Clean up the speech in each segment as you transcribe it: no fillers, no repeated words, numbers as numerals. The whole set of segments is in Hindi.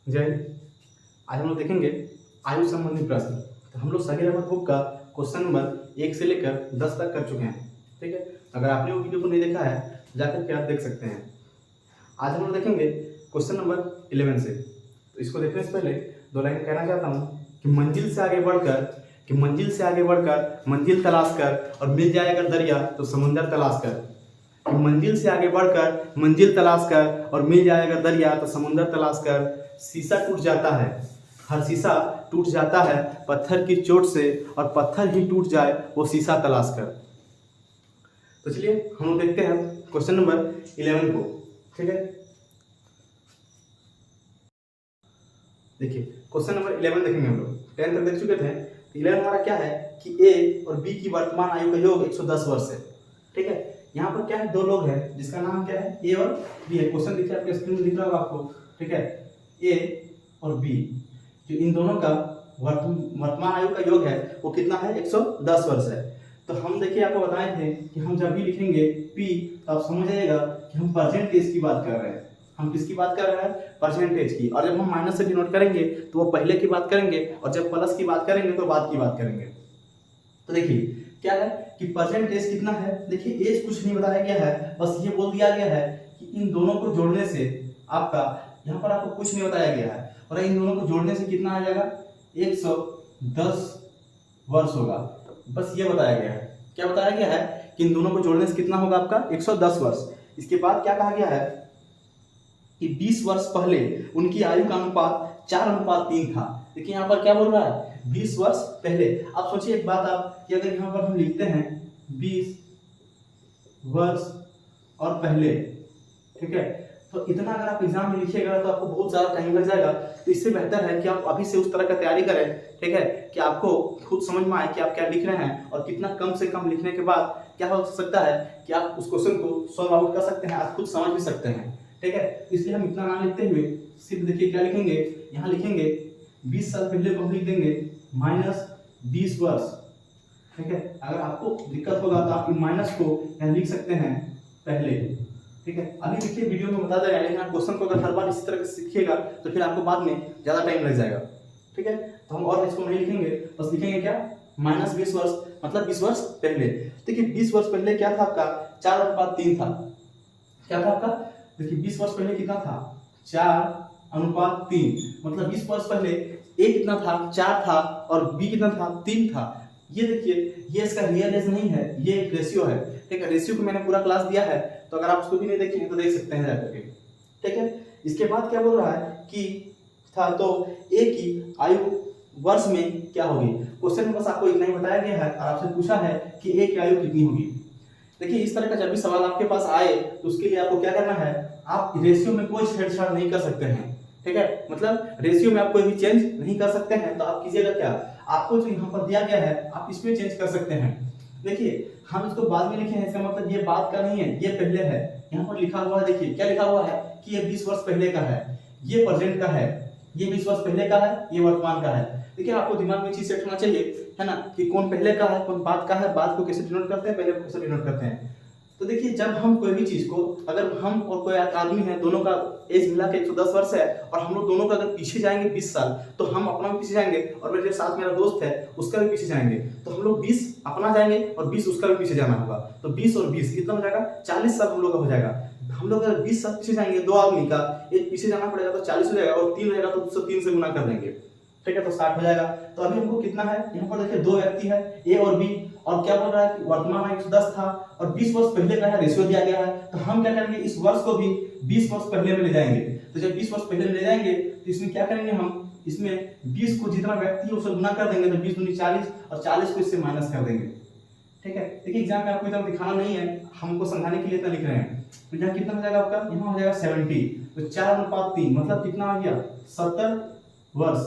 जय हिंद। आज हम लोग देखेंगे आयु संबंधी प्रश्न। तो हम लोग सगे रमत बुक का क्वेश्चन नंबर 1 से लेकर 10 तक कर चुके हैं। ठीक है, अगर आपने वो वीडियो को नहीं देखा है जाकर के आप देख सकते हैं। आज हम लोग देखेंगे क्वेश्चन नंबर 11 से। तो इसको देखने से पहले दो लाइन कहना चाहता हूँ कि मंजिल से आगे बढ़कर मंजिल तलाश कर और मिल जाएगा दरिया तो समुंदर तलाश कर। मंजिल से आगे बढ़कर मंजिल तलाश कर और मिल जाएगा दरिया तो समुंदर तलाश कर। शीशा टूट जाता है, हर शीशा टूट जाता है पत्थर की चोट से और पत्थर ही टूट जाए वो शीशा तलाश कर। तो चलिए हम लोग देखते हैं क्वेश्चन नंबर 11 को। ठीक है, देखिए क्वेश्चन नंबर 11 देखेंगे। हम लोग 10 तक देख चुके थे। 11 हमारा क्या है कि ए और बी की वर्तमान आयु का योग 110 वर्ष है। ठीक है, यहाँ पर क्या है, दो लोग हैं जिसका नाम क्या है, ए और बी है। क्वेश्चन दिख रहा है आपके स्क्रीन में, दिख रहा होगा आपको। ठीक है, ए और बी जो इन दोनों का वर्तमान आयु का योग है वो कितना है, 110 वर्ष है। तो हम देखिए आपको बताए थे कि हम जब भी लिखेंगे पी तो आप समझ जाइएगा कि हम परसेंटेज की बात कर रहे हैं। हम किसकी बात कर रहे हैं, परसेंटेज की। और जब हम माइनस से डिनोट करेंगे तो वो पहले की बात करेंगे, और जब प्लस की बात करेंगे तो बाद की बात करेंगे। तो देखिए क्या है कि परसेंटेज कितना है। देखिए एज कुछ नहीं बताया गया है, बस ये बोल दिया गया है कि इन दोनों को जोड़ने से आपका, यहाँ पर आपको कुछ नहीं बताया गया है, और इन दोनों को जोड़ने से कितना आ जाएगा, 110 वर्ष होगा। बस ये बताया गया है। क्या बताया गया है कि इन दोनों को जोड़ने से कितना होगा आपका, 110 वर्ष। इसके बाद क्या कहा गया है कि 20 वर्ष पहले उनकी आयु का अनुपात 4:3 था। देखिए यहाँ पर क्या बोल रहा है, 20 वर्ष पहले। आप सोचिए एक बात आप कि अगर यहाँ पर हम लिखते हैं 20 वर्ष और पहले, ठीक है, तो इतना अगर आप एग्जाम में लिखिएगा तो आपको बहुत ज़्यादा टाइम लग जाएगा। तो इससे बेहतर है कि आप अभी से उस तरह का तैयारी करें। ठीक है, कि आपको खुद समझ में आए कि आप क्या लिख रहे हैं, और कितना कम से कम लिखने के बाद क्या हो सकता है कि आप उस क्वेश्चन को सॉल्व आउट कर सकते हैं, आप खुद समझ भी सकते हैं। ठीक है, इसलिए हम इतना ना लिखते हुए सिर्फ देखिए क्या लिखेंगे, यहाँ लिखेंगे 20 साल पहले को हम लिख देंगे -20 वर्ष। ठीक है, अगर आपको दिक्कत होगा तो आप इन माइनस को यहाँ लिख सकते हैं पहले। ठीक है, अभी देखिए वीडियो में बता दे रहा है, लेकिन आप क्वेश्चन को अगर हर बार इसी तरह से सीखिएगा तो फिर आपको बाद में ज़्यादा टाइम लग जाएगा। ठीक है, तो हम और इसको नहीं लिखेंगे, बस लिखेंगे क्या, -20 वर्ष, मतलब 20 वर्ष पहले। देखिए 20 वर्ष पहले क्या था आपका, 4:3 था। क्या था आपका, देखिए 20 वर्ष पहले कितना था, 4:3, मतलब 20 वर्ष पहले ए कितना था, 4 था, और बी कितना था, 3 था। ये देखिए ये इसका रियल एज नहीं है, ये एक रेशियो है। ठीक है, रेशियो को मैंने पूरा क्लास दिया है, तो अगर आप उसको भी नहीं देखेंगे तो देख सकते हैं जाकर के। ठीक है, इसके बाद क्या बोल रहा है कि था, तो ए की आयु वर्ष में क्या होगी। क्वेश्चन में बस आपको इतना ही बताया गया है, और आपसे पूछा है कि ए की आयु कितनी होगी। देखिए इस तरह का जब भी सवाल आपके पास आए तो उसके लिए आपको क्या करना है, आप रेशियो में कोई छेड़छाड़ नहीं कर सकते हैं। ठीक है, मतलब रेशियो में आप कोई भी चेंज नहीं कर सकते हैं। तो आप कीजिएगा क्या, आपको जो यहाँ पर दिया गया है आप इसमें चेंज कर सकते हैं। देखिए हम इसको बाद में लिखे हैं, इसका मतलब ये बाद का नहीं है, ये पहले है। यहाँ पर लिखा हुआ है, देखिए क्या लिखा हुआ है कि ये 20 वर्ष पहले का है, ये प्रेजेंट का है, ये 20 वर्ष पहले का है, ये वर्तमान का है। देखिए आपको दिमाग में चीज सेट होना चाहिए, है ना, कि कौन पहले का है कौन बाद का है, बाद को कैसे डिनोट करते हैं, पहले को कैसे डिनोट करते हैं। तो देखिए जब हम कोई भी चीज को, अगर हम और कोई आदमी है, दोनों का एज मिला के 110 वर्ष है, और हम लोग दोनों का अगर पीछे जाएंगे 20 साल, तो हम अपना भी पीछे जाएंगे, और मेरे साथ मेरा दोस्त है उसका भी पीछे जाएंगे। तो हम लोग 20 अपना जाएंगे और 20 उसका भी पीछे जाना होगा। तो 20 और 20 कितना हो जाएगा, 40 साल हम लोग का हो जाएगा। हम लोग अगर 20 साल पीछे जाएंगे, दो आदमी का एक पीछे जाना पड़ेगा तो 40 हो जाएगा, और 3 रहेगा तो 203 से गुना कर देंगे। ठीक है, तो 60 हो जाएगा। तो अभी हमको कितना है, यहाँ पर देखिए दो व्यक्ति है, ए और बी, और क्या बोल रहा है कि वर्तमान आयु 110 था और 20 वर्ष पहले का है, रेशियो दिया गया है। तो हम क्या करेंगे, इस वर्ष को भी 20 वर्ष पहले में ले जाएंगे। तो जब 20 वर्ष पहले में ले जाएंगे तो इसमें क्या करेंगे, हम इसमें 20 को जितना व्यक्ति है उससे गुना कर देंगे, तो 20 दूनी 40, और 40 को इससे माइनस कर देंगे। ठीक है, देखिए एग्जाम में आपको इतना दिखाना नहीं है, हमको समझाने के लिए इतना लिख रहे हैं। तो यहाँ कितना हो जाएगा आपका, यहाँ हो जाएगा 70, तो 4:3, मतलब कितना हो गया, 70 वर्ष।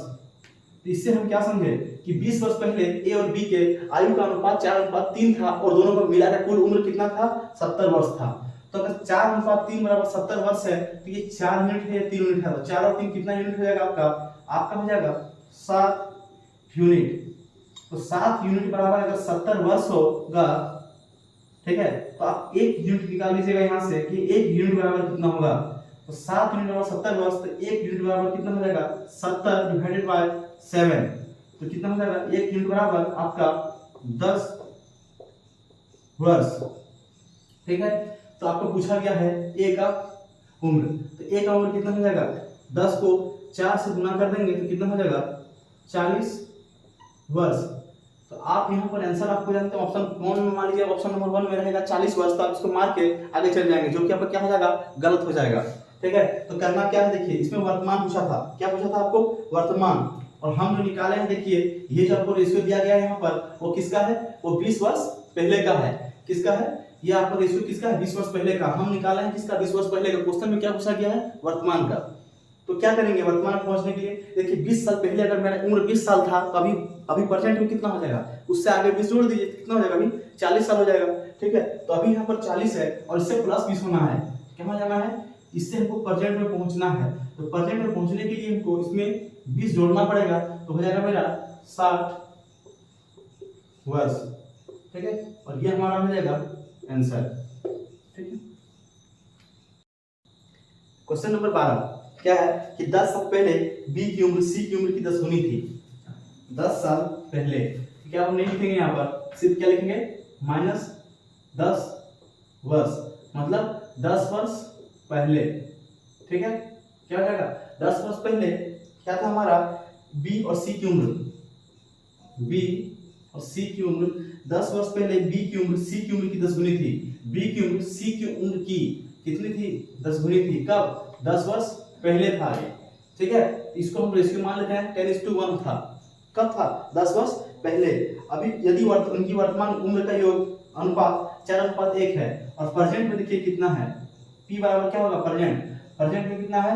तो इससे हम क्या समझे कि 20 वर्ष पहले ए और बी के आयु का अनुपात 4:3 था, और दोनों का मिलाकर कुल उम्र कितना था, 70 वर्ष था। तो अगर 4:3 बराबर 70 वर्ष है, तो ये 4 यूनिट है, 3 यूनिट है, तो 4 और 3 कितना यूनिट हो जाएगा आपका हो जाएगा 7 यूनिट। तो 7 यूनिट बराबर अगर 70 वर्ष होगा, ठीक है, तो आप 1 यूनिट निकाल लीजिएगा यहाँ से कि 1 यूनिट बराबर कितना होगा। तो तो 7 यूनिट बराबर 70 वर्ष, तो 1 यूनिट बराबर कितना हो जाएगा 70 डिवाइडेड बाय 7, तो कितना हो जाएगा 1 यूनिट बराबर आपका 10 वर्ष। ठीक है, तो आपको पूछा गया है ए का उम्र, तो ए का उम्र कितना हो जाएगा 10 को 4 से गुना कर देंगे तो कितना हो जाएगा 40 वर्ष। तो आप यहाँ पर आंसर आपको जानते हैं ऑप्शन कौन में, मान लीजिए ऑप्शन नंबर 1 में रहेगा 40 वर्ष, तो आप इसको मार के आगे चल जाएंगे, जो कि आपका क्या हो जाएगा गलत हो जाएगा। ठीक है, तो करना क्या है, देखिए इसमें वर्तमान पूछा था, क्या पूछा था आपको वर्तमान, और हम जो निकाले हैं देखिए ये जो आपको रेशियो दिया गया है यहाँ पर वो किसका है, वो 20 वर्ष पहले का है। किसका है ये आपका रेशियो, किसका है 20 वर्ष पहले का, हम निकाले हैं किसका 20 वर्ष पहले का। क्वेश्चन में क्या पूछा गया है वर्तमान का, तो क्या करेंगे वर्तमान पहुंचने के लिए, देखिए 20 साल पहले अगर मेरा उम्र 20 साल था तो अभी प्रेजेंट में कितना हो जाएगा, उससे आगे 20 जोड़ दीजिए, कितना हो जाएगा अभी 40 साल हो जाएगा। ठीक है, तो अभी यहाँ पर 40 है और इससे प्लस 20 होना है, कहाँ जाना है, इससे हमको प्रेजेंट में पहुंचना है, तो प्रेजेंट में पहुंचने के लिए हमको इसमें 20 जोड़ना पड़ेगा, तो हो जाएगा मेरा 60 वर्ष। ठीक है, और ये हमारा हो जाएगा आंसर। ठीक है, क्वेश्चन नंबर 12 क्या है कि 10 साल पहले बी की उम्र सी की उम्र की 10 गुनी थी। 10 साल पहले क्या हम नहीं लिखेंगे यहाँ पर, सिर्फ क्या लिखेंगे -10 वर्ष, मतलब 10 वर्ष पहले। ठीक है, क्या हो जाएगा 10 वर्ष पहले क्या था हमारा बी और सी की उम्र, बी और सी की उम्र 10 वर्ष पहले बी की उम्र सी की उम्र की 10 गुनी थी। बी की उम्र सी की उम्र की कितनी थी 10 गुनी थी, कब 10 वर्ष पहले था ये। ठीक है, इसको हम रेशियो मान लेते हैं 10:1 था, कब था 10 वर्ष पहले। अभी यदि उनकी वर्तमान उम्र का योग अनुपात 4:1 है और प्रेजेंट में देखिए कितना है, P बराबर क्या होगा प्रेजेंट में कितना है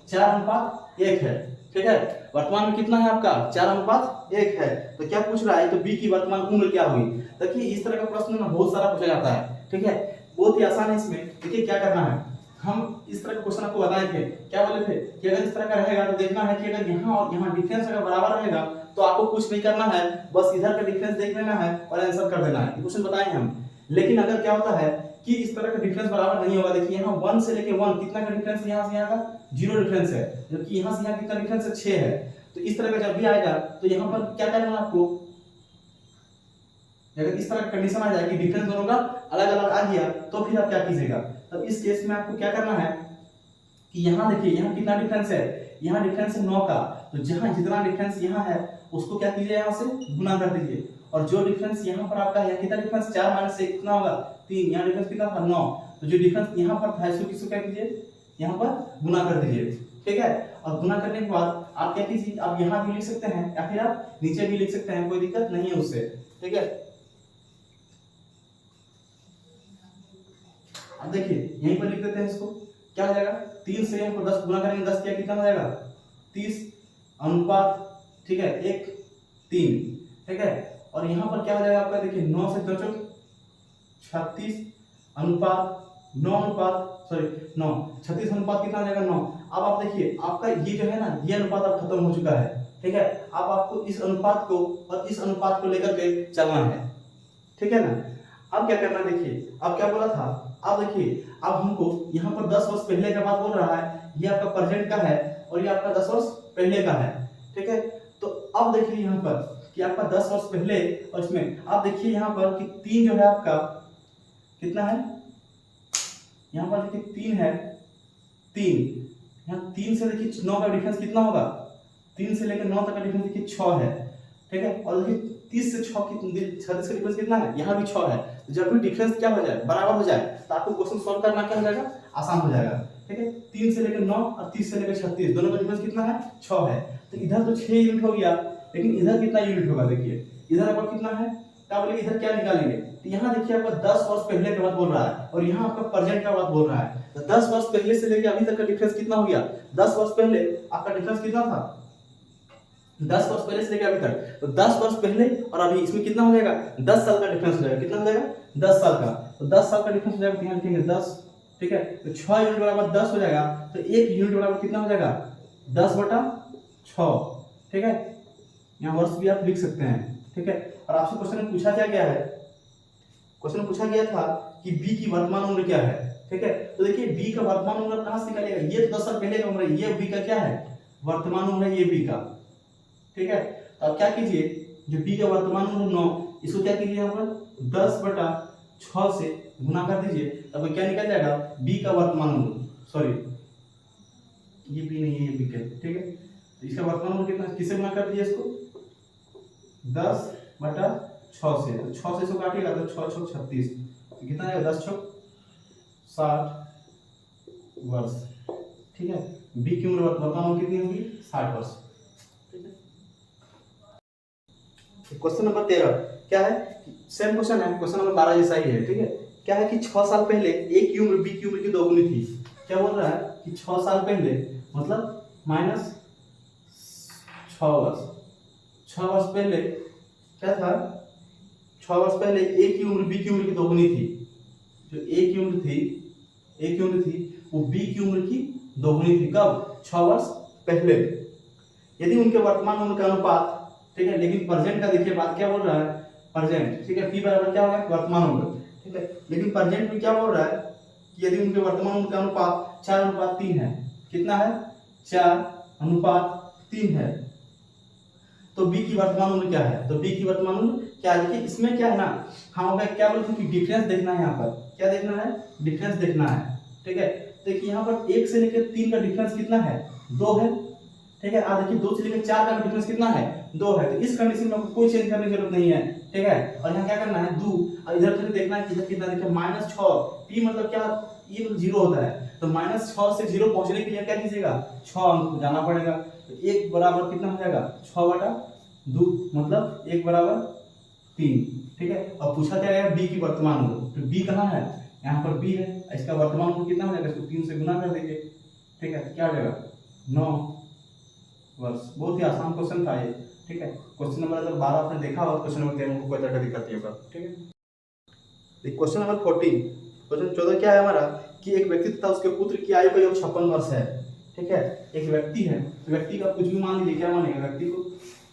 4:1 है। ठीक है, वर्तमान में कितना है आपका 4:1 है, तो क्या पूछ रहा है, तो बी की वर्तमान उम्र क्या हुई। देखिए इस तरह का प्रश्न ना बहुत सारा पूछा जाता है। ठीक है, बहुत ही आसान है, इसमें देखिए क्या करना है, हम इस तरह का क्वेश्चन आपको बताए थे, क्या बोले थे कि अगर इस तरह का रहेगा तो देखना है कि अगर यहाँ और यहाँ डिफरेंस अगर बराबर रहेगा तो आपको कुछ नहीं करना है, बस इधर का डिफरेंस देख लेना है और आंसर कर देना है, क्वेश्चन बताए हम। लेकिन अगर क्या होता है कि इस तरह का डिफरेंस बराबर नहीं होगा, देखिए यहाँ 1 से लेके 1 कितना का डिफरेंस, यहाँ से यहाँ का 0 डिफरेंस है, जबकि यहाँ से यहाँ कितना डिफरेंस है 6 है। तो इस तरह का जब भी आएगा तो यहाँ पर क्या करना है आपको, अगर इस तरह का कंडीशन आ जाए कि डिफरेंस दोनों का अलग अलग आ गया तो फिर आप क्या कीजिएगा, तब इस केस में आपको क्या करना है कि यहाँ देखिए यहाँ कितना डिफरेंस है, यहाँ डिफरेंस है 9 का, तो जहाँ जितना डिफरेंस यहाँ है उसको क्या कीजिए यहाँ से गुना कर दीजिए, और जो डिफरेंस यहाँ पर आपका है कितना डिफरेंस 4 - 1 कितना होगा 3, यहाँ डिफरेंस कितना था 9, तो जो डिफरेंस यहाँ पर था इसको किसको क्या कीजिए यहाँ पर गुना कर दीजिए। ठीक है, और गुना करने के बाद आप क्या कीजिए, आप यहाँ भी लिख सकते हैं या फिर आप नीचे भी लिख सकते हैं, कोई दिक्कत नहीं है उससे। ठीक है, अब देखिए यहीं पर लिख देते हैं इसको, क्या हो जाएगा 3 से हमको 10 गुना करेंगे, 10 किया कितना हो जाएगा 30:1। ठीक है, 1 3। ठीक है, और यहाँ पर क्या हो जाएगा आपका, देखिए 9 से 2 36 अनुपात 9 36 अनुपात कितना हो जाएगा 9। अब आप देखिए आपका ये जो है ना ये अनुपात अब खत्म हो चुका है। ठीक है, अब आपको इस अनुपात को और इस अनुपात को लेकर के चलना है। ठीक है ना, अब क्या करना, देखिए अब क्या बोला था, अब देखिए अब हमको यहाँ पर 10 वर्ष पहले का बात बोल रहा है, ये आपका प्रेजेंट का है और ये आपका 10 वर्ष पहले का है। ठीक है, तो अब देखिए यहाँ पर कि आपका 10 वर्ष पहले, और इसमें आप देखिए यहाँ पर कि 3 जो है आपका कितना है, यहाँ पर देखिए 3 है, 3 यहाँ 3 से देखिए 9 का डिफरेंस कितना होगा, 3 से लेकर 9 तक का डिफरेंस देखिए 6 है। ठीक है, और देखिए 30 से 6 की 36 का डिफरेंस कितना है, यहाँ भी 6 है। तो जब भी डिफरेंस क्या हो जाए बराबर हो जाए तो आपको क्वेश्चन सॉल्व करना क्या हो जाएगा आसान हो जाएगा। ठीक है, 3 से लेकर 9 और 30 से लेकर 36 दोनों का डिफरेंस कितना है 6 है, तो इधर तो 6 यूनिट हो गया, लेकिन इधर कितना यूनिट होगा, देखिए इधर आपका कितना है, क्या बोले इधर क्या निकालेंगे, तो यहाँ देखिए आपका 10 वर्ष पहले का बात बोल रहा है और यहाँ आपका प्रेजेंट का बात बोल रहा है। तो 10 वर्ष पहले से लेकर अभी तक का डिफरेंस कितना हो गया, 10 वर्ष पहले आपका डिफरेंस कितना था 10 वर्ष पहले से लेकर अभी तक, तो 10 वर्ष पहले और अभी इसमें कितना हो जाएगा 10 साल का डिफरेंस हो जाएगा, कितना हो जाएगा 10 साल का, तो 10 साल का डिफरेंस हो जाएगा, यहाँ लिखेंगे 10। ठीक है, तो 6 यूनिट बराबर 10 हो जाएगा, तो 1 यूनिट बराबर कितना हो जाएगा 10/6। ठीक है, यहाँ वर्ष भी आप लिख सकते हैं। ठीक है, और आपसे क्वेश्चन में पूछा क्या गया है, क्वेश्चन पूछा गया था कि बी की वर्तमान उम्र क्या है। ठीक है। तो देखिए बी का वर्तमान उम्र कहाँ से निकलेगा, ये तो 10 साल पहले का उम्र है, ये बी का क्या है वर्तमान उम्र है, ये बी का, ठीक है। तो अब क्या कीजिए, जो बी का वर्तमान उम्र 9, इसको क्या कीजिए यहाँ पर 10/6 से गुना कर दीजिए, तब क्या निकल जाएगा बी का वर्तमान उम्र, सॉरी ये बी नहीं है, ये बी का, ठीक है। तो इसका वर्तमान उम्र कितना, किससे गुना कर दीजिए इसको 10/6 से, तो 6 से इसको काटिएगा तो 6 6 36, तो कितना आएगा 10 6 60 वर्ष, ठीक है। बी की उम्र वर्तमान उम्र कितनी होगी 60 वर्ष, ठीक है। क्वेश्चन नंबर 13 क्या है, सेम क्वेश्चन है, क्वेश्चन नंबर 12 जैसा ही है, ठीक है। क्या है कि 6 साल पहले ए की उम्र बी की उम्र की दोगुनी थी। क्या बोल रहा है कि 6 साल पहले मतलब माइनस 6 वर्ष, 6 वर्ष पहले क्या था, 6 वर्ष पहले ए की उम्र बी की उम्र की दोगुनी थी, जो ए की उम्र थी वो बी की उम्र की दोगुनी थी, कब 6 वर्ष पहले। यदि उनके वर्तमान उम्र का अनुपात, ठीक है, लेकिन प्रेजेंट का देखिए बात क्या बोल रहा है, प्रेजेंट, ठीक है, पी बराबर क्या होगा वर्तमान उम्र, ठीक है। लेकिन प्रेजेंट में क्या बोल रहा है कि यदि उनके वर्तमान उम्र का अनुपात 4:3 है, कितना है 4:3 है, तो बी की वर्तमान उम्र क्या है, तो बी की वर्तमान उम्र क्या है, देखिए इसमें क्या है ना, हम हमें क्या बोलते हैं कि डिफरेंस देखना है, यहाँ पर क्या देखना है डिफरेंस देखना है, ठीक है। देखिए यहाँ पर 1 से लेकर 3 का डिफरेंस कितना है 2 है, ठीक है। देखिए 2 से लेकर 4 का डिफरेंस कितना है 2 है, तो इस कंडीशन में आपको कोई चेंज करने की जरूरत नहीं है, ठीक है। और यहाँ क्या करना है 2, और इधर से देखना है कि इधर कितना, देखिए -6, पी मतलब क्या, ये मतलब 0 होता है, तो -6 से 0 पहुंचने के लिए क्या कीजिएगा 6 अंक जाना पड़ेगा, तो 1 बराबर कितना हो जाएगा 6/2, मतलब 1 बराबर 3, ठीक है। और पूछा क्या गया बी की वर्तमान उम्र, तो बी कहाँ है, यहाँ पर बी है, इसका वर्तमान उम्र कितना हो जाएगा, इसको 3 से गुना कर देंगे, ठीक है, क्या हो जाएगा 9 वर्ष। बहुत ही आसान क्वेश्चन था ये, ठीक है। क्वेश्चन नंबर अगर 12 आपने देखा हो, क्वेश्चन नंबर 13 को कोई तरह का दिक्कत नहीं होगा, ठीक है। क्वेश्चन नंबर 14, क्वेश्चन 14 क्या है हमारा कि एक व्यक्ति तथा उसके पुत्र की आयु का योग 56 वर्ष है, ठीक है। एक व्यक्ति है, तो व्यक्ति का कुछ भी मान लीजिए, क्या मानेगा व्यक्ति को,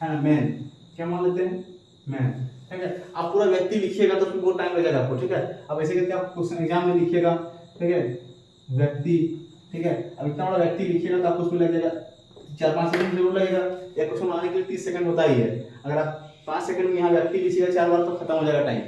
है ना मैन, क्या मान लेते हैं मैन, ठीक है। आप पूरा व्यक्ति लिखिएगा तो उसमें बहुत टाइम लगेगा आपको, ठीक है। अब ऐसे करके आप क्वेश्चन एग्जाम में लिखिएगा, ठीक है, व्यक्ति, ठीक है। अब इतना बड़ा व्यक्ति लिखिएगा तो आपको उसमें लग जाएगा 4-5 सेकंड जरूर लगेगा, एक क्वेश्चन बनाने के लिए 30 सेकंड होता ही है, अगर आप 5 सेकंड में यहाँ व्यक्ति लिखिएगा 4 बार तो खत्म हो जाएगा टाइम,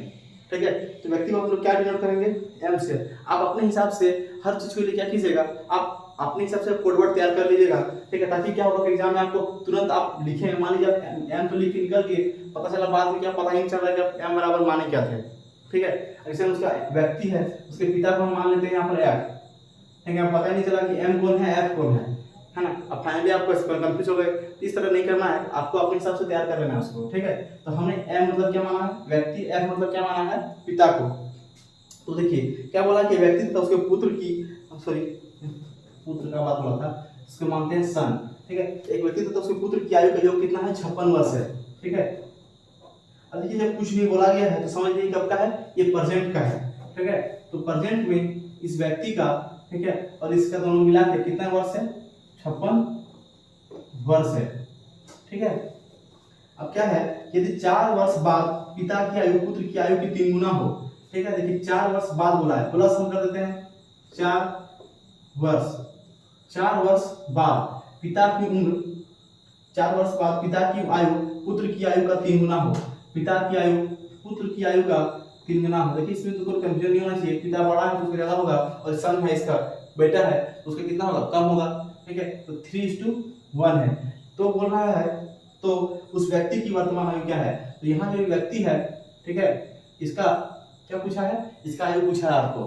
ठीक है। तो व्यक्ति को हम लोग क्या डिनोट करेंगे एम से। आप अपने हिसाब से हर चीज के लिए क्या कीजिएगा, आप अपने हिसाब से कोड वर्ड तैयार कर लीजिएगा, ठीक है, ताकि क्या होगा कि एग्जाम में आपको तुरंत आप लिखेंगे, मान लीजिए आप एम तो लिख के निकल गए, पता चला बाद में क्या पता ही नहीं चल रहा है कि एम बराबर माने क्या थे, ठीक है। ऐसे उसका व्यक्ति है, उसके पिता को हम मान लेते हैं यहाँ पर एफ, ठीक है, पता ही नहीं चला कि एम कौन है एफ कौन है ना। अब फाइनली आपको कंफ्यूज हो गए, इस तरह नहीं करना है, आपको अपने हिसाब से तैयार कर लेना है उसको, ठीक है। तो हमने एम मतलब क्या माना है व्यक्ति, एफ मतलब क्या माना है पिता को। तो देखिए क्या बोला कि व्यक्ति तथा उसके पुत्र की, सॉरी पुत्र का बात बोला था, इसको मानते हैं सन, ठीक है। एक व्यक्ति तथा उसके पुत्र की आयु का योग कितना है 56 वर्ष है, ठीक है। अब देखिए जब कुछ भी बोला गया है तो समझ लीजिए कब का है, ये प्रेजेंट का है, ठीक है। तो प्रेजेंट में इस व्यक्ति का, ठीक है, और इसका दोनों मिला के कितना वर्ष है 56 वर्ष है, ठीक है। अब क्या है यदि 4 वर्ष बाद पिता की आयु पुत्र की आयु की 3 गुना हो, ठीक है। देखिए 4 वर्ष बाद बोला है, प्लस हम कर देते हैं 4 वर्ष बाद पिता की उम्र, 4 वर्ष बाद पिता की आयु पुत्र की आयु का 3 गुना हो, पिता की आयु पुत्र की आयु का 3 गुना हो। देखिए इसमें तो कोई कंफ्यूजन नहीं होना चाहिए, पिता बड़ा है तो उसका ज्यादा होगा, और सन है इसका बेटा है तो उसका कितना होगा कम होगा, ठीक है। तो 3:1 है। तो बोल रहा है तो उस व्यक्ति की वर्तमान आयु क्या है, तो यहाँ जो व्यक्ति है, ठीक है, इसका क्या पूछा है, इसका आयु पूछा है आपको।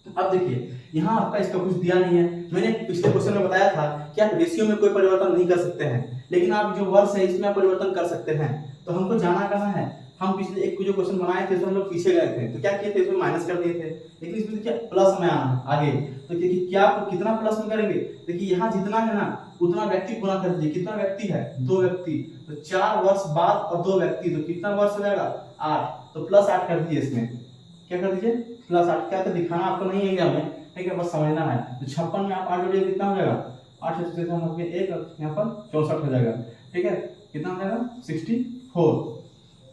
अब देखिए यहाँ आपका इसका कुछ दिया नहीं है, मैंने पिछले क्वेश्चन में बताया था कि आप रेशियो में कोई परिवर्तन नहीं कर सकते हैं, लेकिन आप जो वर्ष है इसमें परिवर्तन कर सकते हैं। तो हमको जाना कहाँ है, हम पिछले एक जो क्वेश्चन बनाए थे तो हम लोग पीछे गए थे, तो क्या किए थे इसमें माइनस कर दिए थे, लेकिन इसमें क्या प्लस में आना आगे, तो क्योंकि क्या कितना प्लस में करेंगे, देखिए यहाँ जितना है ना उतना व्यक्ति गुना कर दीजिए, कितना व्यक्ति है 2 व्यक्ति, तो 4 वर्ष बाद और 2 व्यक्ति, तो कितना वर्ष हो जाएगा 8, तो +8 कर दीजिए, इसमें क्या कर दीजिए +8, क्या तो दिखाना आपको नहीं है एग्जाम में, ठीक है, बस समझना है। तो 56 में आप 8 जोड़िए कितना हो जाएगा 8 से 1 यहाँ पर 64 हो जाएगा, ठीक है, कितना हो जाएगा 64,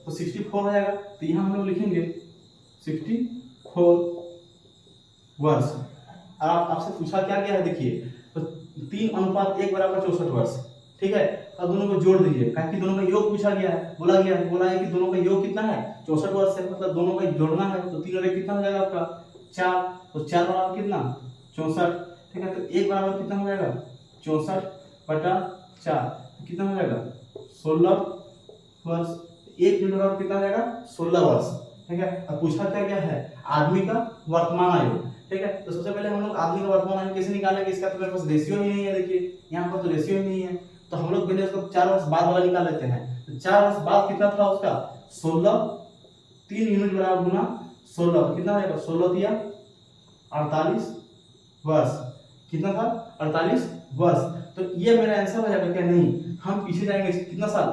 तो 64 हो जाएगा। तो यहाँ हम लोग लिखेंगे 64 वर्ष। और आपसे पूछा क्या गया है, देखिए तो 3:1 बराबर 64 वर्ष, ठीक है। अब दोनों को जोड़ दीजिए, क्योंकि दोनों का योग पूछा गया है, बोला है कि दोनों का योग कितना है 64 वर्ष है, मतलब दोनों का जोड़ना है। तो 3 और 1 कितना हो जाएगा आपका 4, तो 4 बराबर कितना 64, ठीक है। तो 1 बराबर कितना हो जाएगा 64/4, कितना हो जाएगा 16 वर्ष। 1 मिनट बराबर कितना हो जाएगा 16 वर्ष, ठीक है। अब पूछा क्या क्या है, आदमी का वर्तमान आयु, ठीक है। तो सबसे पहले हम लोग आदमी का वर्तमान आयु कैसे निकालेंगे, इसका तो मेरे पास रेशियो ही नहीं है, देखिए यहाँ पर तो रेशियो ही नहीं है। तो हम लोग पहले उसको 4 वर्ष बाद वाला निकाल लेते हैं। तो 4 वर्ष बाद कितना था उसका 16, 3 यूनिट बराबर गुना 16, तो कितना हो जाएगा 16 दिया 48 वर्ष, कितना था 48 वर्ष। तो ये मेरा आंसर हो जाएगा क्या, नहीं हम पीछे जाएंगे कितना साल,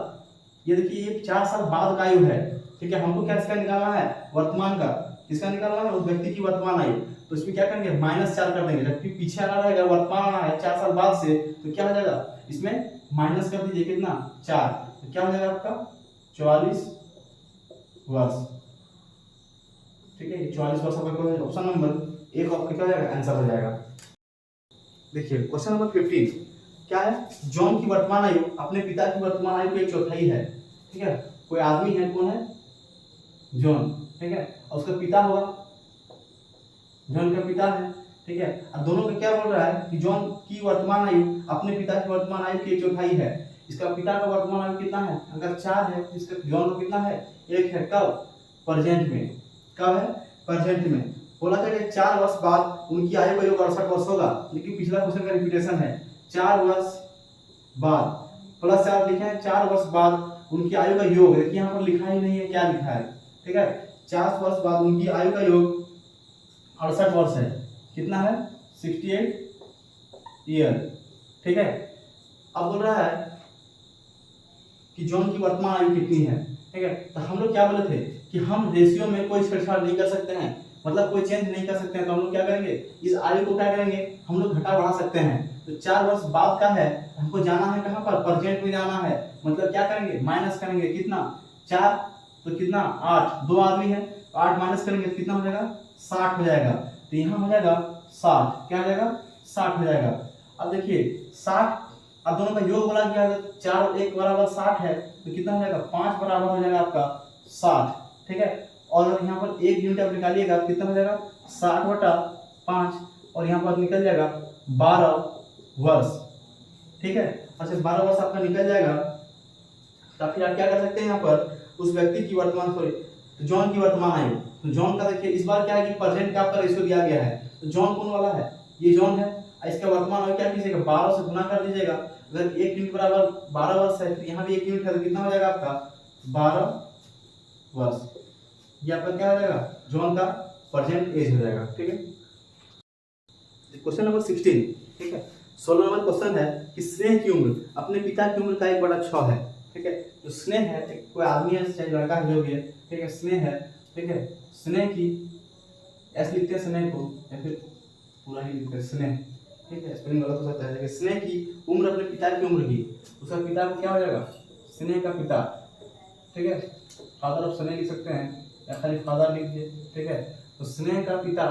ये देखिए ये 4 साल बाद का आयु है, ठीक है। हमको क्या इसका निकालना है वर्तमान का, किसका निकालना है उस व्यक्ति की वर्तमान आयु। तो इसमें क्या करेंगे -4 कर देंगे, जबकि पीछे आना रहेगा वर्तमान आना है 4 साल बाद से, तो क्या हो जाएगा इसमें माइनस कर दीजिए कितना 4, तो क्या हो जाएगा आपका 44 वर्ष, ठीक है। 44 वर्ष आपका ऑप्शन नंबर 1 आपका क्या हो जाएगा आंसर हो जाएगा। देखिए क्वेश्चन नंबर 15 क्या है, जॉन की वर्तमान आयु अपने पिता की वर्तमान आयु की 1/4 है, ठीक है। कोई आदमी है, कौन है जॉन, ठीक है, और उसका पिता होगा, जॉन का पिता है, ठीक है। अब दोनों का क्या बोल रहा है कि जॉन की वर्तमान आयु अपने पिता की वर्तमान आयु की 1/4 है। इसका पिता का वर्तमान आयु कितना है, अगर 4 है, इसका जॉन का कितना है 1 है, कब प्रेजेंट में, कब है प्रेजेंट में। बोला था 4 वर्ष बाद उनकी आयु का योग 68 वर्ष होगा, लेकिन पिछला क्वेश्चन का रिपीटेशन है 4 वर्ष बाद +4 लिखे हैं, 4 वर्ष बाद उनकी आयु का योग, देखिए यहाँ पर लिखा ही नहीं है क्या लिखा है, ठीक है। 4 वर्ष बाद उनकी आयु का योग 68 वर्ष है, कितना है 68 ईयर, ठीक है। अब बोल रहा है कि जॉन की वर्तमान आयु कितनी है, ठीक है। तो हम लोग क्या बोले थे कि हम रेशियो में कोई छेड़छाड़ नहीं कर सकते हैं, मतलब कोई चेंज नहीं कर सकते हैं। तो हम लोग क्या करेंगे, इस आयु को क्या करेंगे, हम लोग घटा बढ़ा सकते हैं। तो 4 वर्ष बाद का है, हमको जाना है कहाँ पर प्रेजेंट में जाना है, मतलब क्या करेंगे माइनस करेंगे, कितना 4 तो कितना 8, 2 आदमी है, 8 माइनस करेंगे तो कितना हो जाएगा 60 हो जाएगा। तो यहाँ हो जाएगा 60, क्या हो जाएगा 60 हो जाएगा। अब देखिए 60, अब दोनों का योग बोला गया है, 4 और 1 बराबर 60 है, तो कितना हो जाएगा 5 बराबर हो जाएगा आपका 60, ठीक है। और यहाँ पर 1 यूनिट आप निकालिएगा कितना हो जाएगा 60/5, और यहाँ पर निकल जाएगा 12 वर्ष, ठीक है। अच्छा 12 वर्ष आपका निकल जाएगा, तो फिर आप क्या कर सकते हैं यहाँ पर उस व्यक्ति की वर्तमान, सॉरी जॉन की वर्तमान आयु। तो जॉन का देखिए इस बार क्या है कि प्रेजेंट का आपका रेशियो दिया गया है, तो जॉन कौन वाला है, ये जॉन है। इसका वर्तमान आयु क्या कीजिएगा 12 से गुना कर दीजिएगा, अगर 1 यूनिट बराबर 12 वर्ष है, तो यहाँ भी 1 यूनिट है, तो कितना हो जाएगा आपका 12 वर्ष। ये आपका क्या हो जाएगा जॉन का प्रेजेंट एज हो जाएगा, ठीक है। क्वेश्चन नंबर 16, ठीक है। 16 नंबर क्वेश्चन है कि स्नेह की उम्र अपने पिता की उम्र का 1/6 है, ठीक है। तो स्नेह है, कोई आदमी है चाहे लड़का है जो भी है, ठीक है, स्नेह है, ठीक है। स्नेह की ऐसे लिखते हैं स्नेह को, या फिर पूरा ही लिखते हैं स्नेह, ठीक है, स्पेलिंग गलत हो सकता है। स्नेह की उम्र अपने पिता की उम्र की, उसका पिता को क्या हो जाएगा स्नेह का पिता, ठीक है। फादर ऑफ स्नेह लिख सकते हैं या खाली फादर लिख दिए, ठीक है। तो स्नेह का पिता,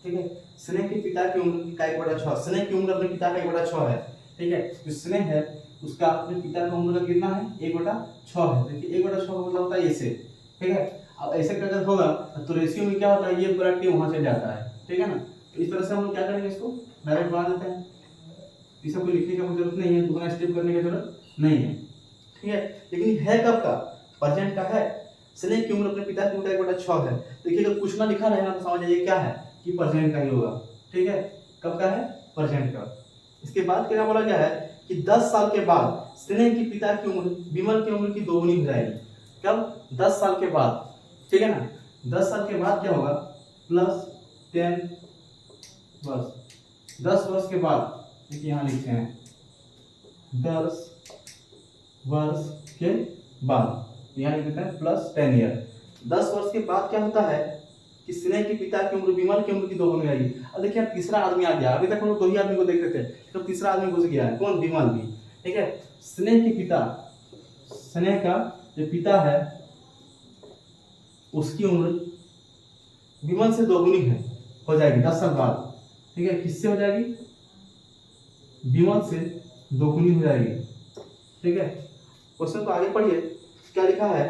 ठीक है, स्नेह के पिता की उम्र का 1/6, स्नेह की उम्र अपने पिता का 1/6 है, ठीक है। जो स्नेह है उसका अपने पिता का उम्र का कितना है 1/6 है, देखिए 1/6 का मतलब होता है ऐसे, ठीक है। अब ऐसे अगर होगा तो रेशियो में क्या होता है, ये पूरा टी वहां चल जाता है, ठीक है ना। तो इस तरह से हम लोग क्या करेंगे, इसको डायरेक्ट बना देते हैं, इसे कोई लिखने की जरूरत नहीं है, दुगना स्टेप करने की जरूरत नहीं है, ठीक है। लेकिन है कब का, प्रेजेंट का है। स्नेह की उम्र अपने पिता की उम्र का 1/6 है, देखिए अगर कुछ ना लिखा रहेगा तो समझ जाइए क्या है कि प्रेजेंट का ही होगा, ठीक है। कब का है प्रेजेंट का। इसके बाद क्या बोला गया है कि 10 साल के बाद स्नेह की पिता की उम्र विमल की उम्र की दोगुनी हो जाएगी, कब 10 साल के बाद, ठीक है ना। 10 साल के बाद क्या होगा +10 वर्ष, 10 वर्ष के बाद, देखिए यहाँ लिखते हैं 10 वर्ष के बाद, यहाँ लिखते हैं +10 ईयर। 10 वर्ष के बाद क्या होता है कि स्नेह के पिता की उम्र विमल की उम्र की दोगुनी हो जाएगी। अब देखिए तीसरा आदमी आ गया, अभी तक हम लोग 2 ही आदमी को देख रहे थे, तो तीसरा आदमी घुस गया है, कौन विमल भी, ठीक है। स्नेह के पिता, स्नेह का जो पिता है उसकी उम्र विमल से दोगुनी है, हो जाएगी 10 साल बाद। ठीक है, किससे हो जाएगी? विमल से दोगुनी हो जाएगी। ठीक है, क्वेश्चन को आगे पढ़िए। क्या लिखा है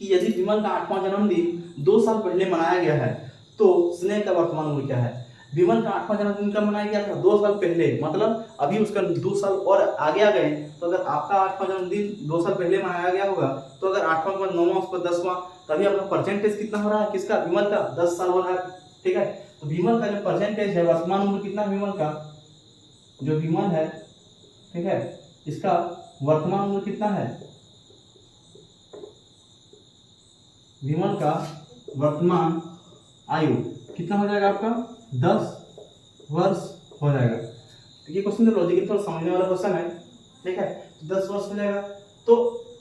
कि यदि विमल का 8वां जन्मदिन 2 साल पहले मनाया गया है तो स्नेह का वर्तमान उम्र क्या है? विमल का 8वां जन्मदिन कब मनाया गया था? 2 साल पहले, मतलब अभी उसका 2 साल और आगे आ गए। तो अगर आपका 8वां जन्मदिन 2 साल पहले मनाया गया होगा तो अगर 8वां के बाद 9वां उसके बाद 10वां, तभी आपका परसेंटेज कितना हो रहा है? किसका? विमल का 10 साल हो रहा है। ठीक है, तो विमल का जो परसेंटेज है, वर्तमान उम्र कितना है विमल का? जो विमल है, ठीक है, इसका वर्तमान उम्र कितना है? विमल का वर्तमान आयु कितना हो जाएगा आपका? 10 वर्ष हो जाएगा। तो ये क्वेश्चन लॉजिकली थोड़ा समझने वाला क्वेश्चन है। ठीक है, 10 वर्ष हो जाएगा। तो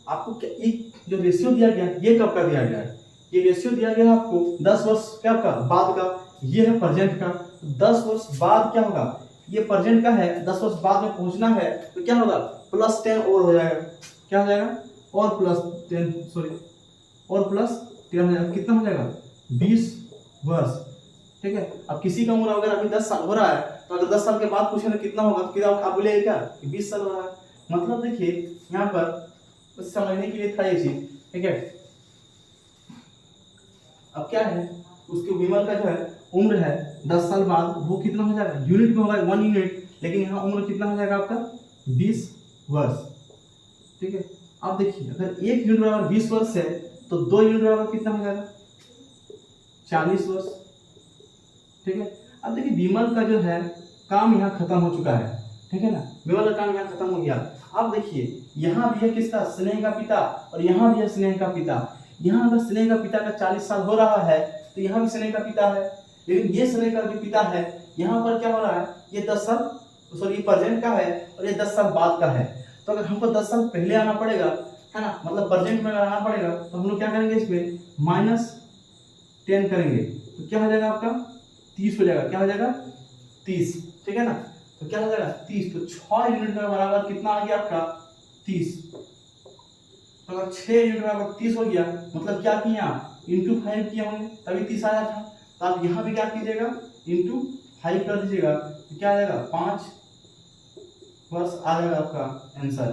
आपको क्या ये जो रेशियो दिया गया ये कब का दिया गया है? ये रेशियो दिया गया है आपको 10 वर्ष क्या का बाद का, ये है प्रेजेंट का। 10 वर्ष बाद क्या होगा? ये प्रेजेंट का है, 10 वर्ष बाद में पहुंचना है तो क्या होगा? +10 और हो जाएगा। क्या हो जाएगा? और +10, सॉरी, और +10 हो जाएगा। कितना हो जाएगा? 20 वर्ष। ठीक है, अब किसी का उम्र अगर अभी 10 साल हो रहा है तो अगर 10 साल के बाद पूछे तो कितना होगा, तो फिर आप बोलेंगे क्या कि 20 साल हो रहा है। मतलब देखिए यहाँ पर कुछ समझने के लिए था ये चीज। ठीक है, अब क्या है, उसके विमल का जो है उम्र है 10 साल बाद, वो कितना हो जाएगा? यूनिट में होगा 1 यूनिट, लेकिन यहाँ उम्र कितना हो जाएगा आपका? 20 वर्ष। ठीक है, अब देखिए अगर 1 यूनिट बराबर 20 वर्ष है तो 2 यूनिट बराबर कितना हो जाएगा? 40 वर्ष। ठीक है, अब देखिए विमल का जो है काम यहाँ खत्म हो चुका है। ठीक है ना, विमल का काम यहाँ खत्म हो गया। अब देखिए यहाँ भी है किसका? स्नेह का पिता, और यहाँ भी है स्नेह का पिता। यहाँ अगर स्नेह का पिता का 40 साल हो रहा है तो यहाँ भी स्नेह का पिता है, लेकिन ये स्नेह का जो पिता है यहाँ पर क्या हो रहा है? ये 10 साल, सॉरी, ये प्रेजेंट का है और ये 10 साल बाद का है। तो अगर हमको 10 साल पहले आना पड़ेगा, है ना, मतलब प्रेजेंट में आना पड़ेगा, तो हम लोग क्या करेंगे? इसमें -10 करेंगे तो क्या हो जाएगा आपका? 30 हो जाएगा। क्या हो जाएगा? 30। ठीक है ना, तो क्या हो जाएगा? 30। तो 6 यूनिट का बराबर कितना आ गया आपका? 30। तो अगर 6 यूनिट बराबर 30 हो गया, मतलब क्या किया? × 5 किया होंगे तभी 30 आया था। तो आप यहाँ भी क्या कीजिएगा? × 5 कर दीजिएगा, तो क्या आ जाएगा? 5 वर्ष आ जाएगा आपका आंसर।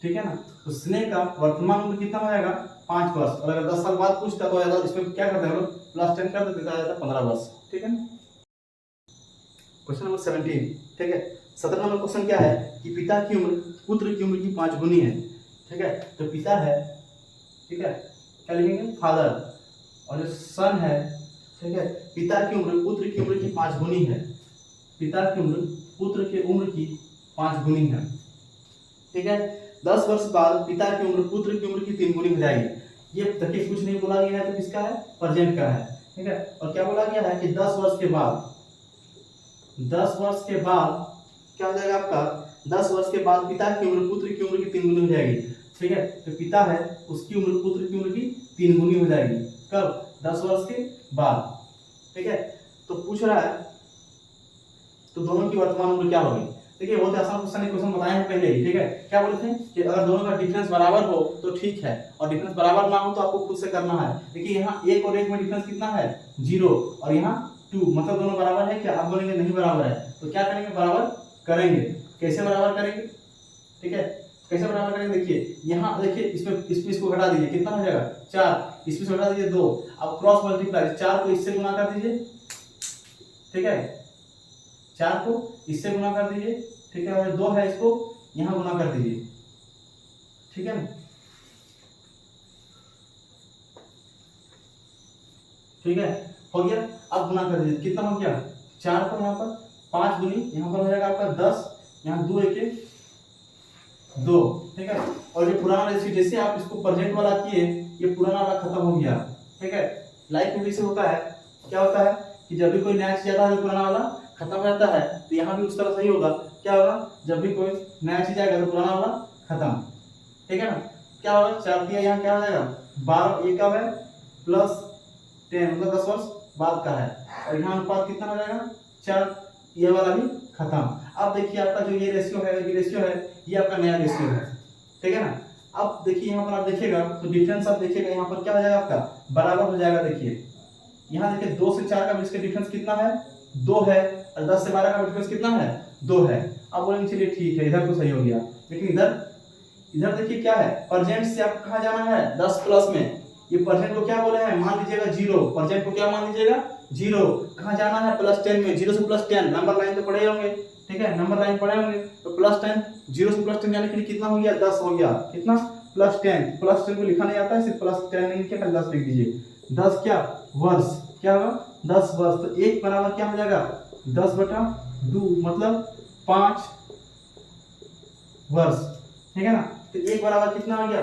ठीक है ना, तो स्नेह का वर्तमान उम्र कितना हो जाएगा? 5 वर्ष। और अगर 10 साल बाद पूछता तो इसमें क्या करते हैं हम लोग? +10 कर देते, आ जाता 15 वर्ष। ठीक है ना, क्वेश्चन नंबर 17। ठीक है, 17 नंबर क्वेश्चन क्या है कि पिता की उम्र पुत्र की उम्र की 5 गुनी है। ठीक है, तो पिता है, ठीक है, क्या लिखेंगे? फादर। और जो सन है, ठीक है, पिता की उम्र पुत्र की उम्र की 5 गुनी है। पिता की उम्र पुत्र के उम्र की 5 गुनी है। ठीक है, 10 वर्ष बाद पिता की उम्र पुत्र की उम्र की 3 गुनी हो जाएगी। ये देखिए कुछ नहीं बोला गया है तो किसका है? प्रेजेंट का है। ठीक है, और क्या बोला गया है कि 10 वर्ष के बाद, 10 वर्ष के बाद क्या हो जाएगा आपका? 10 वर्ष के बाद पिता की उम्र पुत्र की उम्र की 3 गुनी हो जाएगी। ठीक है, तो पिता है उसकी उम्र पुत्र की उम्र की 3 गुनी हो जाएगी। कब? 10 वर्ष के बाद। ठीक है, तो पूछ रहा है तो दोनों की वर्तमान उम्र क्या होगी? देखिए बहुत आसान क्वेश्चन है, क्वेश्चन बताए हैं पहले ही। ठीक है, क्या बोले थे कि अगर दोनों का डिफरेंस बराबर हो तो ठीक है, और डिफरेंस बराबर ना हो तो आपको खुद से करना है। देखिए यहाँ 1 और 1 में डिफरेंस कितना है? 0, और यहाँ 2, मतलब दोनों बराबर है क्या? आप बोलेंगे नहीं बराबर है, तो क्या करेंगे? बराबर करेंगे। कैसे बराबर करेंगे? ठीक है, कैसे बराबर करेंगे? देखिए यहाँ देखिए इसमें इसको घटा दीजिए, कितना हो जाएगा? 4, इसमें से घटा दीजिए 2, अब क्रॉस मल्टीप्लाई, 4 को इससे गुना कर दीजिए। ठीक है, 4 को इससे गुना कर दीजिए। ठीक है, और 2 है इसको यहाँ गुना कर दीजिए। ठीक है ना, ठीक है, हो गया। अब गुना कर दीजिए, कितना हो गया? 4 को यहाँ पर 5 गुनी, यहाँ पर हो जाएगा आपका 10, यहाँ 2 1 2। ठीक है, और ये पुराना रेशियो जैसे आप इसको प्रेजेंट वाला किए, ये पुराना वाला खत्म हो गया। ठीक है, लाइफ में भी से होता है, क्या होता है कि जब भी कोई नया चीज आता है तो पुराना वाला खत्म हो जाता है, तो यहाँ भी उस तरह सही होगा। क्या होगा? जब भी कोई नया चीज आएगा तो पुराना वाला खत्म। ठीक है ना, क्या होगा? 4 दिया, यहाँ क्या हो जाएगा? 12 1 का है +10, मतलब 10 वर्ष बाद का है, और यहाँ अनुपात कितना हो जाएगा? 4, ये वाला भी खत्म। अब देखिए आपका जो ये रेशियो है, ये आपका नया रेशियो है। ठीक है ना, अब देखिए यहाँ पर आप देखिएगा तो डिफरेंस आप देखिएगा यहाँ पर क्या हो जाएगा? आपका बराबर हो जाएगा। देखिए यहाँ देखिए 2 से 4 का बीच का डिफरेंस कितना है, 2 है, और 10 से 12 का डिफरेंस कितना है, 2 है। अब बोलेंगे चलिए ठीक है, इधर तो सही हो गया, लेकिन इधर देखिए क्या है, परसेंट से आपको कहाँ जाना है, 10 प्लस में। ये परसेंट को क्या बोले हैं, मान लीजिएगा 0, परसेंट को क्या मान लीजिएगा 0, कहाँ जाना है +10 में, 0 से +10 नंबर लाइन तो पढ़े होंगे, ठीक है, नंबर लाइन पढ़े होंगे, तो +10, 0 से +10 यानी कि कितना हो गया, 10 हो गया, कितना +10 को लिखा नहीं आता है, सिर्फ +10 नहीं लिखिए, 10 लिख दीजिए, 10 क्या वर्ष, क्या होगा 10 वर्ष, तो 1 बराबर क्या हो जाएगा 10/2 मतलब 5 वर्ष, ठीक है ना। तो 1 बराबर कितना हो गया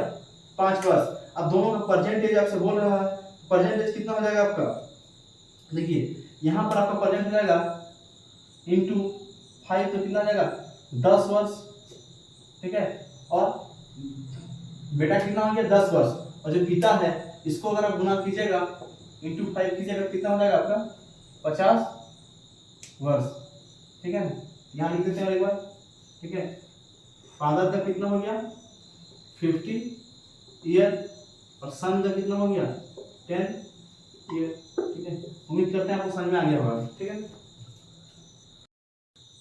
5 वर्ष। अब दोनों का परसेंटेज आपसे बोल रहा है, परसेंटेज कितना हो जाएगा आपका, देखिए यहाँ पर आपका परसेंट हो जाएगा इंटू 5, तो कितना हो जाएगा 10 वर्ष, ठीक है, और बेटा कितना हो गया 10 वर्ष, और जो पिता है इसको अगर आप गुना कीजिएगा इंटू 5 कीजिएगा कितना हो जाएगा आपका 50 वर्ष, ठीक है ना। यहाँ लिख देते हैं एक बार, ठीक है, फादर का कितना हो गया 50 ईयर, और सन का कितना हो गया 10 ईयर, ठीक है। उम्मीद करते हैं आपको समझ में आ गया होगा, ठीक है।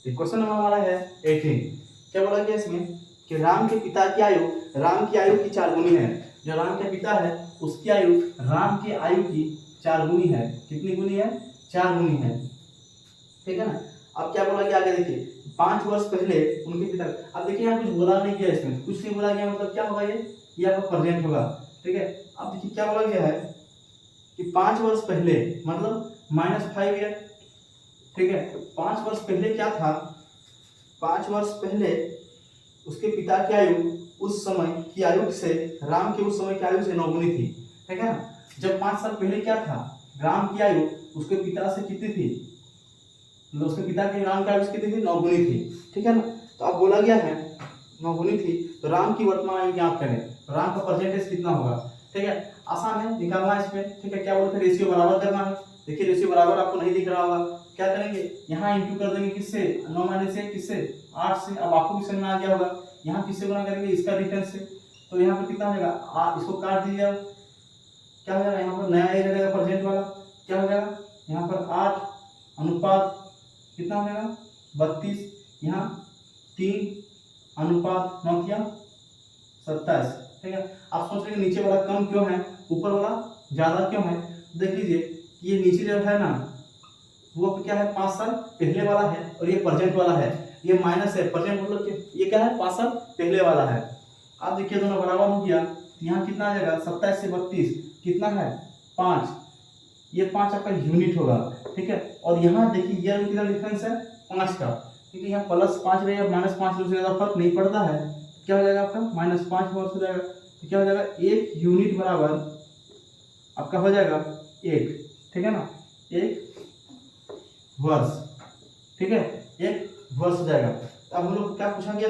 क्वेश्चन नंबर हमारा है 18, क्या बोला गया इसमें कि राम के पिता की आयु राम की आयु की 4 गुनी है। जो राम के पिता है उसकी आयु राम की आयु की 4 गुनी है। कितनी गुनी है, 4 गुनी है, ठीक है ना। अब क्या बोला गया आगे देखिए, 5 वर्ष पहले उनके पिता, अब देखिए यहाँ कुछ बोला नहीं गया, इसमें कुछ नहीं बोला गया, मतलब क्या होगा ये आपका प्रेजेंट होगा, ठीक है। अब देखिए क्या बोला गया है कि 5 वर्ष पहले मतलब -5 ईयर, ठीक है। 5 वर्ष पहले क्या था, 5 वर्ष पहले उसके पिता की आयु उस समय की आयु से, राम की उस समय की आयु से 9 गुनी थी, ठीक है ना। जब 5 साल पहले क्या था, राम की आयु उसके पिता से कितनी थी, मतलब उसके पिता की राम की आयु कितनी थी, 9 गुनी थी, ठीक है ना। तो अब बोला गया है 9 गुनी थी, तो राम की वर्तमान आयु ज्ञात करें, तो राम का परसेंटेज कितना होगा, ठीक है। आसान है निकालना है इसमें, ठीक है। क्या बोलते हैं, रेशियो बराबर करना है। देखिए रेशियो बराबर आपको नहीं दिख रहा होगा, क्या करेंगे, यहाँ इंटू कर देंगे किससे, 9 - 1 किससे, 8 से। अब आपको भी समझ में आ गया होगा, यहाँ किससे गुना करेंगे, इसका डिफरेंस से, तो यहाँ पर कितना हो जाएगा, इसको काट दीजिए, क्या हो जाएगा, यहाँ पर नया ए रहेगा परसेंट वाला, क्या हो जाएगा, यहाँ पर 8 अनुपात कितना हो जाएगा 32, यहाँ 3:9 ठीक है। आप सोच रहे हैं नीचे वाला कम क्यों है, ऊपर वाला ज्यादा क्यों है, देख लीजिए ये नीचे जो है ना वो क्या है 5 साल पहले वाला है, और ये प्रेजेंट वाला है, ये माइनस है, प्रेजेंट मतलब कि ये क्या है 5 साल पहले वाला है। आप देखिए दोनों बराबर हो गया, यहाँ कितना आ जाएगा 27 से 32 कितना है 5, ये 5 आपका यूनिट होगा, ठीक है। और यहाँ देखिए ये कितना डिफरेंस है 5 का, ठीक है। यहाँ +5 रहे और -5 से ज्यादा फर्क नहीं पड़ता है, क्या हो जाएगा आपका -5 वर्ष हो जाएगा, तो क्या हो जाएगा 1 यूनिट बराबर आपका हो जाएगा 1, ठीक है ना, 1 वर्ष, ठीक है, 1 वर्ष हो जाएगा। अब हम लोग क्या पूछा गया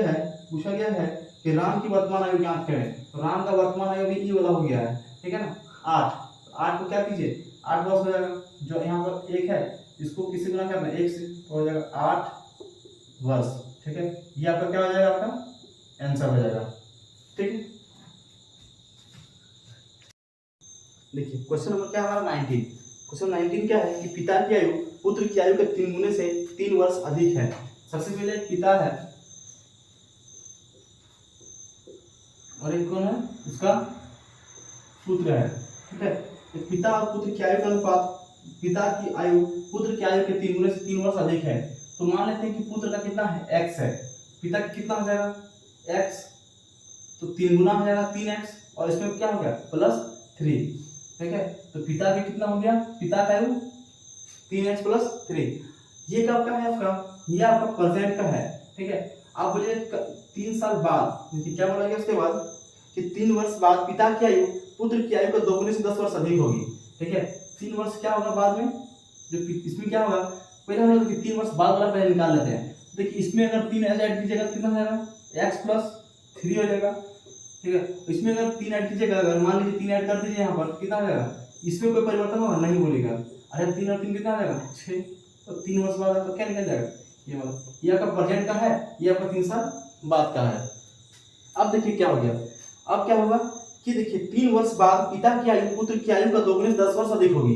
है कि राम की वर्तमान आयु ज्ञात करें, तो राम का वर्तमान आयु भी ई वाला हो गया है, ठीक है ना, 8 को क्या कीजिए 8 वर्ष हो जाएगा, जो यहाँ पर 1 है इसको किससे गुना करना है 1 से, तो हो जाएगा 8 वर्ष, ठीक है। ये आपका क्या हो जाएगा, आपका आंसर हो जाएगा, ठीक है। देखिए क्वेश्चन नंबर क्या हमारा 19, क्वेश्चन 19 क्या है कि पिता की आयु पुत्र की आयु के 3 गुने से 3 वर्ष अधिक है। सबसे पहले पिता है और एक कौन है, उसका पुत्र है, ठीक है। तो पिता और पुत्र की आयु का अनुपात, पिता की आयु पुत्र की आयु के 3 गुने से 3 वर्ष अधिक है, तो मान लेते हैं कि पुत्र का कितना है x है, पिता का कितना हो जाएगा x, तो 3 गुना हो जाएगा 3x, और इसमें क्या हो गया +3, ठीक है। तो पिता का कितना हो गया, पिता का आयु 3x + 3, ये कब का है आपका, ये आपका प्रेजेंट का है, ठीक है। आप बोलिए 3 साल बाद, देखिए क्या बोला गया उसके बाद कि 3 वर्ष बाद पिता की आयु पुत्र की आयु को 2 गुने से 10 वर्ष अधिक होगी, ठीक है। 3 वर्ष क्या होगा बाद में, जो इसमें क्या होगा, पहले हम लोग 3 वर्ष बाद वाला पहले निकाल लेते हैं। देखिए इसमें अगर 3 ऐड कीजिएगा तो कितना हो जाएगा x + 3 हो जाएगा, ठीक है। इसमें अगर 3 ऐड कीजिएगा, अगर मान लीजिए 3 ऐड कर दीजिए यहाँ पर कितना हो जाएगा, इसमें कोई परिवर्तन होगा नहीं बोलेगा, अरे 3 और 3 कितना आ जाएगा 6, तो 3 वर्ष बाद आपका क्या निकल जाएगा, ये वाला, ये आपका प्रेजेंट का है, ये आपका 3 साल बाद का है। अब देखिए क्या हो गया, अब क्या होगा कि देखिए 3 वर्ष बाद पिता की आयु पुत्र की आयु का 2 गुने 10 वर्ष अधिक होगी,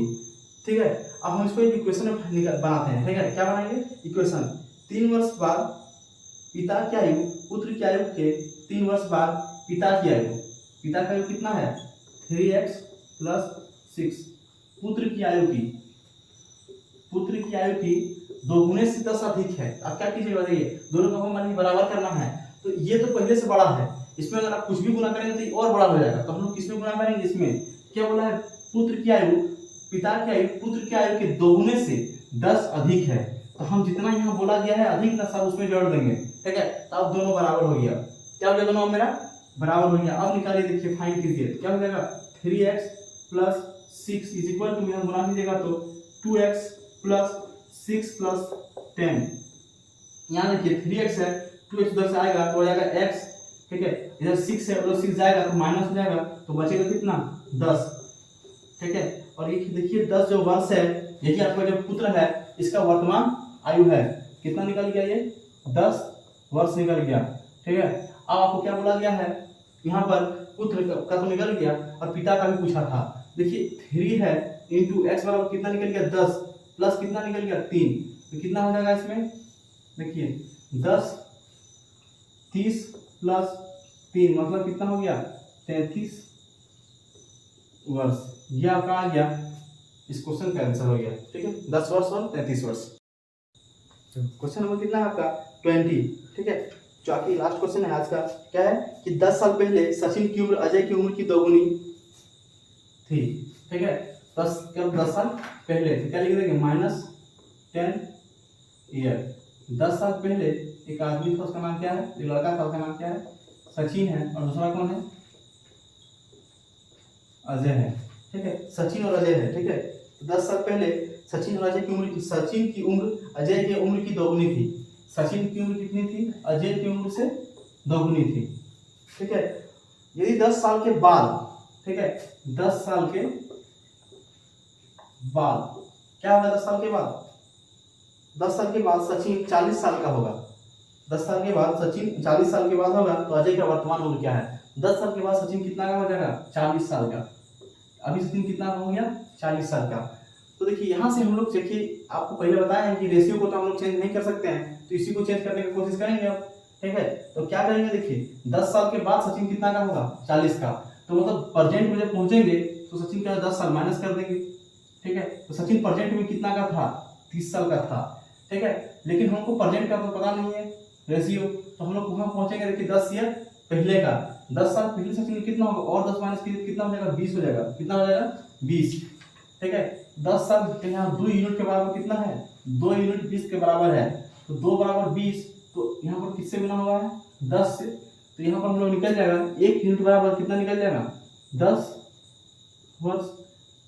ठीक है। अब हम इसको एक इक्वेशन बनाते हैं, ठीक है। क्या बनाएंगे? इक्वेशन 3 वर्ष बाद पिता की आयु पुत्र की आयु के 3 वर्ष बाद पिता की आयु, पिता का आयु कितना है 3x + 6, पुत्र की आयु की दोगुने से 10 अधिक है। अब क्या कीजिएगा, बताइए दोनों को हमें बराबर करना है, तो ये तो पहले से बड़ा है, इसमें अगर आप कुछ भी गुना करेंगे तो ये और बड़ा हो जाएगा, तो हम लोग किसमें गुना करेंगे? इसमें क्या बोला है, पुत्र की आयु पिता की आयु पुत्र की आयु के दोगुने से 10 अधिक है, तो हम जितना यहाँ बोला गया है अधिक ना सब उसमें जोड़ देंगे, ठीक है। तो अब दोनों बराबर हो गया, क्या हो गया, दोनों मेरा बराबर हो गया। अब निकालिए, देखिए फाइंड कीजिए, क्या हो जाएगा 3x + 6 = यहाँ गुना कीजिएगा तो 2x + 6 + 10, यहाँ देखिए 3x है, 2x उधर से आएगा तो हो जाएगा x, ठीक है। इधर 6 है, उधर 6 जाएगा तो माइनस हो जाएगा, तो बचेगा कितना 10, ठीक है। और ये देखिए 10 जो वर्ष है, यही आपका जो पुत्र है इसका वर्तमान आयु है, कितना निकल गया, ये 10 वर्ष निकल गया, ठीक है। अब आपको क्या बोला गया है, यहाँ पर पुत्र का तो निकल गया और पिता का भी पूछा था। देखिए 3 है इंटू x बराबर कितना निकल गया 10 प्लस कितना निकल गया 3, तो कितना हो जाएगा इसमें, देखिए 10 30 + 3 मतलब कितना हो गया 33 वर्ष। ये आपका आ गया, इस क्वेश्चन का आंसर हो गया, ठीक है, 10 वर्ष और 33 वर्ष। क्वेश्चन नंबर कितना है आपका 20, ठीक है। जो आपकी लास्ट क्वेश्चन है आज का, क्या है कि 10 साल पहले सचिन की उम्र अजय की उम्र की दोगुनी थी, ठीक है। 10 साल पहले, तो क्या लिख देंगे -10 ईयर। 10 साल पहले एक आदमी था, उसका नाम क्या है, एक लड़का था, उसका नाम क्या है सचिन है, और दूसरा कौन है अजय है, ठीक है। सचिन और अजय है, ठीक है। 10 साल पहले सचिन और अजय की उम्र, सचिन की उम्र अजय की उम्र की दोगुनी थी। सचिन की उम्र कितनी थी, अजय की उम्र से दोगुनी थी, ठीक है। यदि 10 साल के बाद, ठीक है, 10 साल के बाद क्या होगा, 10 साल के बाद, 10 साल के बाद सचिन 40 साल का होगा, 10 साल के बाद सचिन 40 साल के बाद होगा, तो अजय का वर्तमान उम्र क्या है, 10 साल के बाद सचिन कितना का हो जाएगा 40 साल का, अभी सचिन कितना हो गया 40 साल का। तो देखिए यहाँ से हम लोग, देखिए आपको पहले बताया है कि रेशियो को तो हम लोग चेंज नहीं कर सकते हैं, तो इसी को चेंज करने की कोशिश करेंगे अब, ठीक है। तो क्या करेंगे, देखिए 10 साल के बाद सचिन कितना का होगा 40 का, तो मतलब प्रेजेंट में जब पहुंचेंगे तो सचिन का 10 साल माइनस कर देंगे, ठीक है। तो सचिन प्रेजेंट में कितना का था 30 साल का था, ठीक है। लेकिन हमको प्रेजेंट का तो पता नहीं है रेशियो, तो हम लोग वहां पहुंचेंगे, देखिए 10 ईयर पहले का, 10 साल पहले सचिन कितना होगा, और 10 माइनस कितना हो जाएगा 20 हो जाएगा, कितना हो जाएगा 20, ठीक है। 10 साल यहाँ 2 यूनिट के बराबर कितना है, 2 यूनिट 20 के बराबर है, तो 2 बराबर 20, तो यहाँ पर किससे गुना हुआ है 10 से, तो यहाँ पर हम लोग निकल जाएगा 1 यूनिट बराबर कितना निकल जाएगा 10 वर्ष,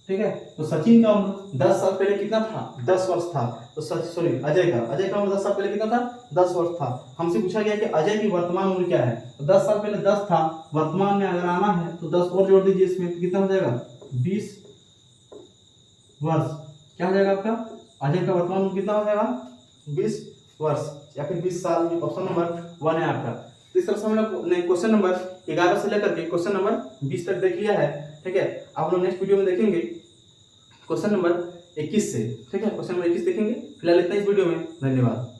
ठीक है। तो सचिन का उम्र 10 साल पहले कितना था 10 वर्ष था, तो सॉरी अजय का उम्र 10 साल पहले कितना था 10 वर्ष था। हमसे पूछा गया कि अजय की वर्तमान उम्र क्या है, तो 10 साल पहले 10 था, वर्तमान में अगर आना है तो 10 और जोड़ दीजिए इसमें, तो कितना हो जाएगा 20 वर्ष। क्या हो जाएगा आपका, अजय का वर्तमान उम्र कितना हो जाएगा 20 वर्ष या फिर 20 साल। ऑप्शन नंबर 1 है आपका। तो इस तरह से हम लोग क्वेश्चन नंबर 11 से लेकर के क्वेश्चन नंबर 20 तक देख लिया है, ठीक है। आप लोग नेक्स्ट वीडियो में देखेंगे क्वेश्चन नंबर 21 से, ठीक है, क्वेश्चन नंबर 21 देखेंगे। फिलहाल इतना इस वीडियो में, धन्यवाद।